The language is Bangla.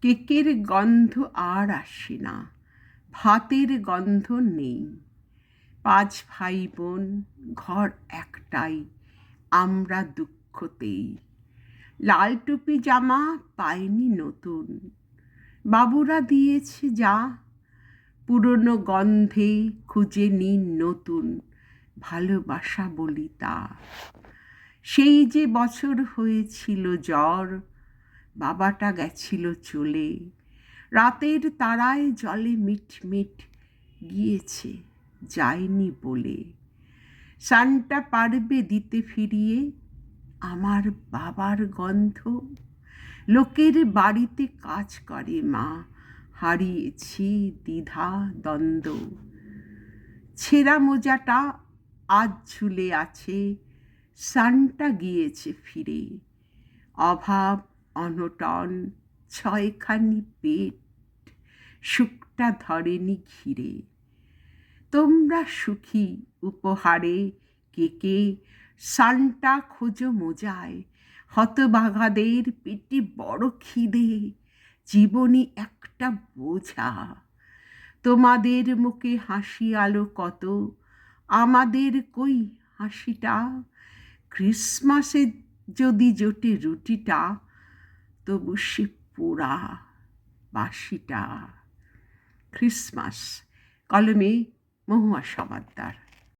কেকের গন্ধ আর আসে না, ভাতের গন্ধ নেই। 5 ভাই বোন, ঘর একটাই, আমরা দুঃখতেই। লাল টুপি জামা পাইনি নতুন, বাবুরা দিয়েছে যা। পুরনো গন্ধে খুঁজে নিন নতুন, ভালোবাসা বলি তা। সেই যে বছর হয়েছিল জ্বর, বাবাটা গেছিল চলে। রাতের তারায় জলে মিটমিট গিয়েছে, যায়নি বলে। সান্টা পারবে দিতে ফিরিয়ে আমার বাবার গন্ধ? লোকের বাড়িতে কাজ করে মা, হারিয়েছি দ্বিধা দ্বন্দ্ব। ছেঁড়া মোজাটা আজ ঝুলে আছে, সান্টা গিয়েছে ফিরে। অভাব অনটন 6খানি পেট, সুখটা ধরেনি ঘিরে। তোমরা সুখী উপহারে কেকে, সান্টা খোঁজো মোজায়। হতভাগাদের পেটে বড় খিদে, জীবনী একটা বোঝা। তোমাদের মুখে হাসি আলো কত, আমাদের কই হাসিটা? ক্রিসমাসে যদি জোটে রুটিটা, তবু সে পোড়া বাসিটা। ক্রিসমাস, কলমে মহুয়া সমাদ্দার।